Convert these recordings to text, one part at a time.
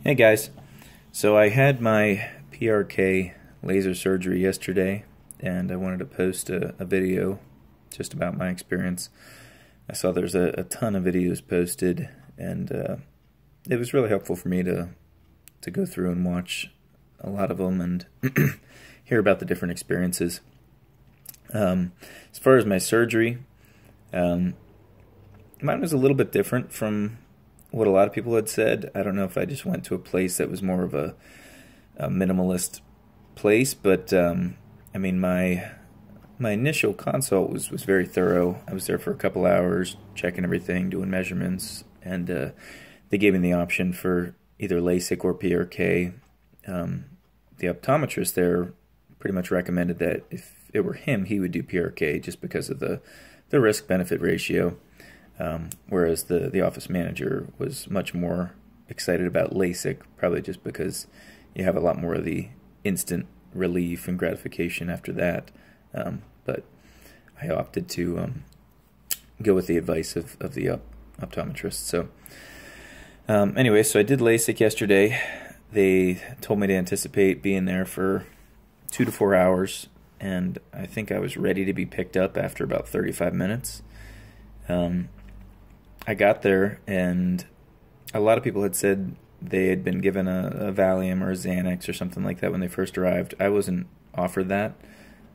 Hey guys, so I had my PRK laser surgery yesterday, and I wanted to post a video just about my experience. I saw there's a ton of videos posted, and it was really helpful for me to go through and watch a lot of them and hear about the different experiences. As far as my surgery, um, mine was a little bit different from what a lot of people had said. I don't know if I just went to a place that was more of a minimalist place, but I mean, my initial consult was very thorough. I was there for a couple hours, checking everything, doing measurements, and they gave me the option for either LASIK or PRK. The optometrist there pretty much recommended that if it were him, he would do PRK just because of the risk-benefit ratio. Whereas the office manager was much more excited about LASIK, probably just because you have a lot more of the instant relief and gratification after that. But I opted to go with the advice of the optometrist. So anyway, so I did LASIK yesterday. They told me to anticipate being there for 2 to 4 hours, and I think I was ready to be picked up after about 35 minutes. I got there, and a lot of people had said they had been given a Valium or a Xanax or something like that when they first arrived. I wasn't offered that.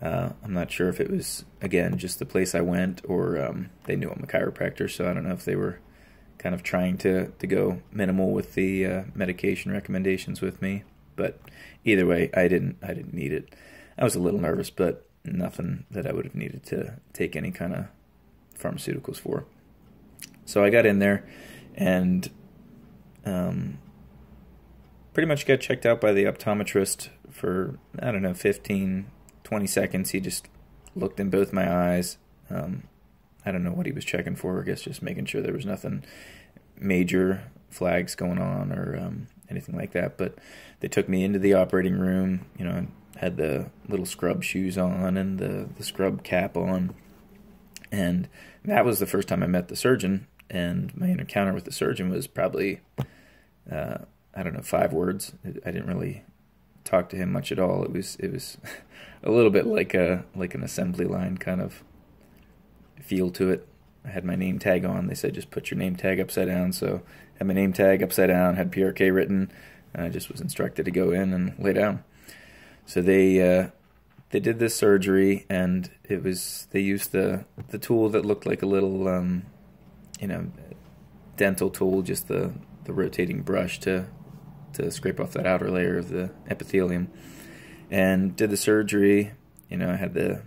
I'm not sure if it was, again, just the place I went, or they knew I'm a chiropractor, so I don't know if they were kind of trying to go minimal with the medication recommendations with me. But either way, I didn't need it. I was a little nervous, but nothing that I would have needed to take any kind of pharmaceuticals for. So I got in there and pretty much got checked out by the optometrist for, I don't know, 15, 20 seconds. He just looked in both my eyes. I don't know what he was checking for. I guess just making sure there was nothing major flags going on or anything like that. But they took me into the operating room. You know, I had the little scrub shoes on and the scrub cap on. And that was the first time I met the surgeon. And my encounter with the surgeon was probably, I don't know, 5 words. I didn't really talk to him much at all. It was a little bit like an assembly line kind of feel to it. I had my name tag on. They said just put your name tag upside down. So I had my name tag upside down, had PRK written, and I just was instructed to go in and lay down. So they did this surgery, and they used the tool that looked like a little dental tool, just the rotating brush to scrape off that outer layer of the epithelium, and did the surgery. You know, I had the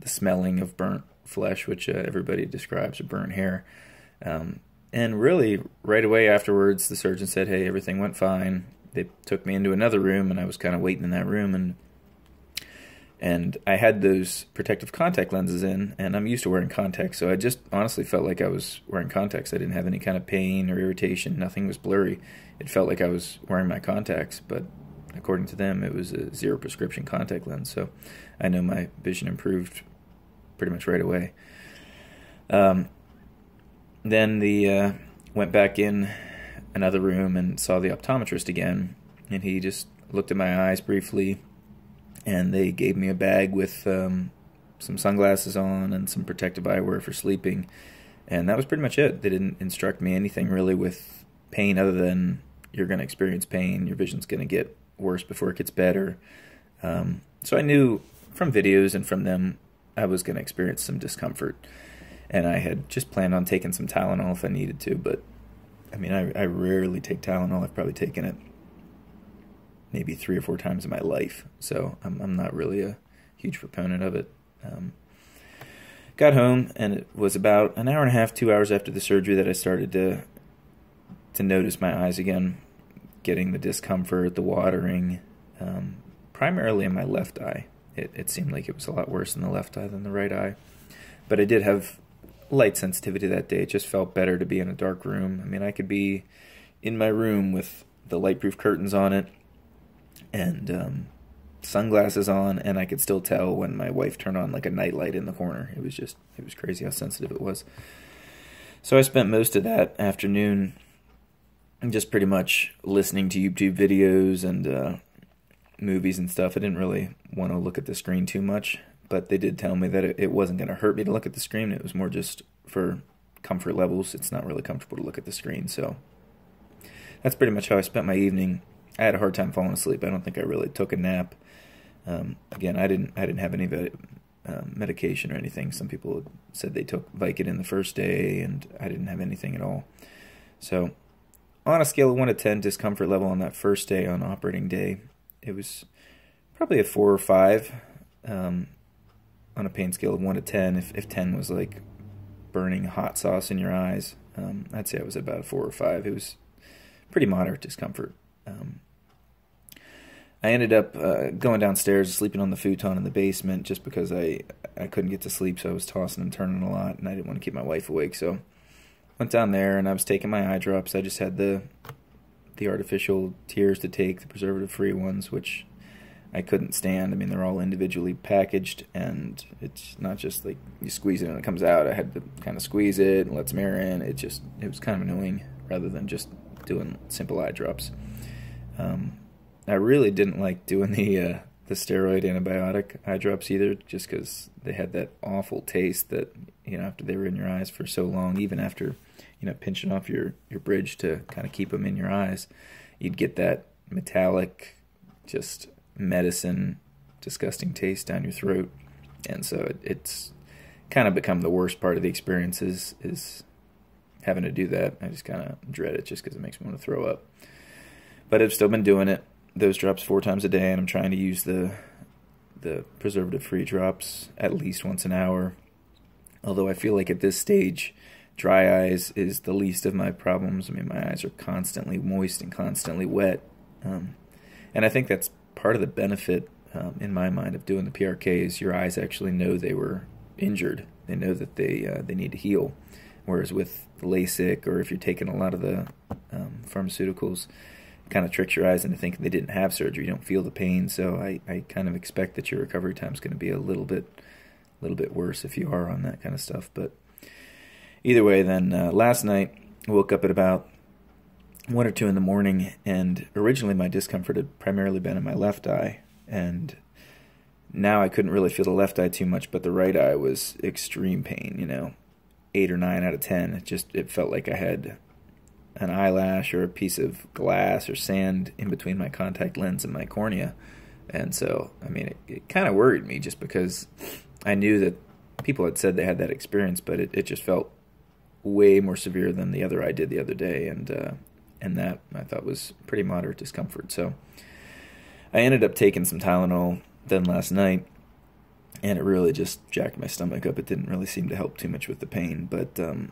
smelling of burnt flesh, which everybody describes, or burnt hair. And really, right away afterwards, the surgeon said, hey, everything went fine. They took me into another room, and I was kind of waiting in that room, and I had those protective contact lenses in, and I'm used to wearing contacts, so I just honestly felt like I was wearing contacts. I didn't have any kind of pain or irritation. Nothing was blurry. It felt like I was wearing my contacts, but according to them, it was a 0 prescription contact lens, so I know my vision improved pretty much right away. Then went back in another room and saw the optometrist again, and he just looked at my eyes briefly, and they gave me a bag with some sunglasses on and some protective eyewear for sleeping, and that was pretty much it. They didn't instruct me anything really with pain other than you're going to experience pain, your vision's going to get worse before it gets better. So I knew from videos and from them I was going to experience some discomfort, and I had just planned on taking some Tylenol if I needed to, but I mean, I rarely take Tylenol. I've probably taken it maybe 3 or 4 times in my life, so I'm not really a huge proponent of it. Got home, and it was about an hour and a half, 2 hours after the surgery that I started to notice my eyes again, getting the discomfort, the watering, primarily in my left eye. It seemed like it was a lot worse in the left eye than the right eye, but I did have light sensitivity that day. It just felt better to be in a dark room. I mean, I could be in my room with the lightproof curtains on it and sunglasses on, and I could still tell when my wife turned on like a nightlight in the corner. It was crazy how sensitive it was. So I spent most of that afternoon just pretty much listening to YouTube videos and movies and stuff. I didn't really want to look at the screen too much, but they did tell me that it wasn't going to hurt me to look at the screen. It was more just for comfort levels. It's not really comfortable to look at the screen, so that's pretty much how I spent my evening. I had a hard time falling asleep. I don't think I really took a nap. Again, I didn't have any medication or anything. Some people said they took Vicodin the first day, and I didn't have anything at all. So on a scale of 1 to 10 discomfort level on that first day, on operating day, it was probably a 4 or 5 on a pain scale of 1 to 10. If 10 was like burning hot sauce in your eyes, I'd say I was about a 4 or 5. It was pretty moderate discomfort. I ended up going downstairs, sleeping on the futon in the basement just because I couldn't get to sleep, so I was tossing and turning a lot, and I didn't want to keep my wife awake. So went down there, and I was taking my eye drops. I just had the artificial tears to take, the preservative-free ones, which I couldn't stand. I mean, they're all individually packaged, and it's not just like you squeeze it and it comes out. I had to kind of squeeze it and let some air in. It was kind of annoying rather than just doing simple eye drops. I really didn't like doing the steroid antibiotic eye drops either, just because they had that awful taste that, after they were in your eyes for so long, even after, pinching off your bridge to kind of keep them in your eyes, you'd get that metallic, just medicine, disgusting taste down your throat. And so it's kind of become the worst part of the experience is having to do that. I just kind of dread it just because it makes me want to throw up. But I've still been doing it. Those drops 4 times a day, and I'm trying to use the preservative-free drops at least once an hour. Although I feel like at this stage, dry eyes is the least of my problems. I mean, my eyes are constantly moist and constantly wet. And I think that's part of the benefit, in my mind, of doing the PRK is your eyes actually know they were injured. They know that they need to heal. Whereas with LASIK, or if you're taking a lot of the pharmaceuticals, kind of tricks your eyes into thinking they didn't have surgery. You don't feel the pain, so I kind of expect that your recovery time is going to be a little bit worse if you are on that kind of stuff. But either way, then last night I woke up at about 1 or 2 in the morning, and originally my discomfort had primarily been in my left eye, and now I couldn't really feel the left eye too much, but the right eye was extreme pain. 8 or 9 out of 10. It felt like I had an eyelash or a piece of glass or sand in between my contact lens and my cornea. And so, I mean, it kind of worried me just because I knew that people had said they had that experience, but it just felt way more severe than the other eye did the other day, and that I thought was pretty moderate discomfort. So I ended up taking some Tylenol then last night, and it really just jacked my stomach up. It didn't really seem to help too much with the pain, but I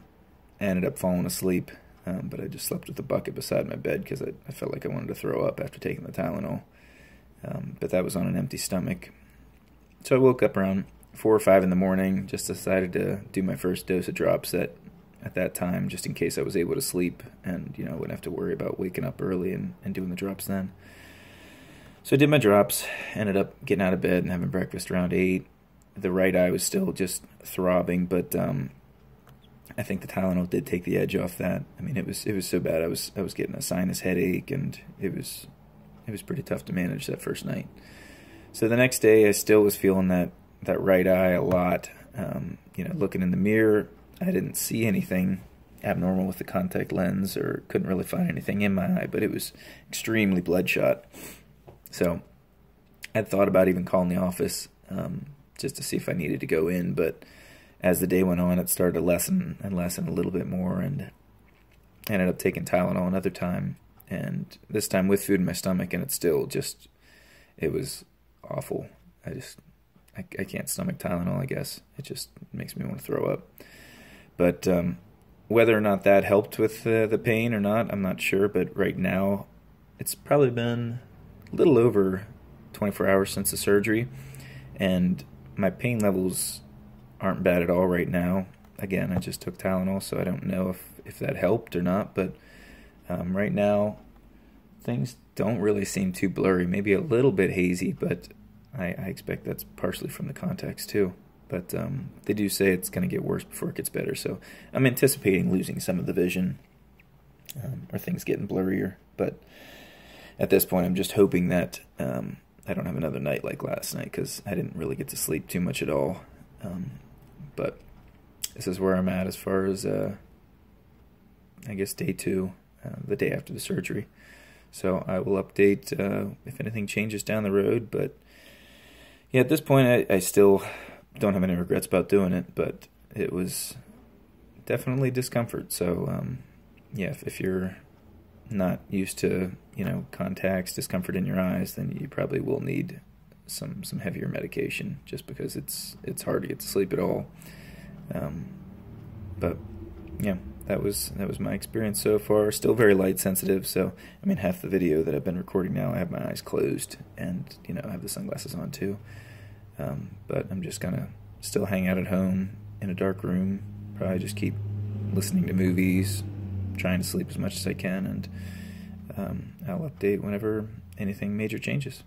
ended up falling asleep. But I just slept with a bucket beside my bed because I felt like I wanted to throw up after taking the Tylenol. But that was on an empty stomach. So I woke up around 4 or 5 in the morning, just decided to do my first dose of drops at that time, just in case I was able to sleep and, wouldn't have to worry about waking up early and doing the drops then. So I did my drops, ended up getting out of bed and having breakfast around 8. The right eye was still just throbbing, but I think the Tylenol did take the edge off that. I mean, it was so bad. I was getting a sinus headache, and it was pretty tough to manage that first night. So the next day, I still was feeling that right eye a lot. Looking in the mirror, I didn't see anything abnormal with the contact lens, or couldn't really find anything in my eye, but it was extremely bloodshot. So I'd thought about even calling the office just to see if I needed to go in, but as the day went on, it started to lessen and lessen a little bit more, and I ended up taking Tylenol another time, and this time with food in my stomach, and it was awful. I can't stomach Tylenol, I guess. It just makes me want to throw up. But whether or not that helped with the pain or not, I'm not sure, but right now, it's probably been a little over 24 hours since the surgery, and my pain levels aren't bad at all right now. Again, I just took Tylenol, so I don't know if that helped or not, but right now things don't really seem too blurry. Maybe a little bit hazy, but I expect that's partially from the contacts too. But they do say it's going to get worse before it gets better, so I'm anticipating losing some of the vision or things getting blurrier. But at this point, I'm just hoping that I don't have another night like last night, because I didn't really get to sleep too much at all. But this is where I'm at as far as, I guess, day 2, the day after the surgery. So I will update if anything changes down the road. But yeah, at this point, I still don't have any regrets about doing it, but it was definitely discomfort. So yeah, if you're not used to, contacts, discomfort in your eyes, then you probably will need some heavier medication, just because it's hard to get to sleep at all. But yeah, that was my experience so far. Still very light sensitive, so I mean, half the video that I've been recording now, I have my eyes closed, and I have the sunglasses on too. But I'm just gonna still hang out at home in a dark room, probably just keep listening to movies, trying to sleep as much as I can, and I'll update whenever anything major changes.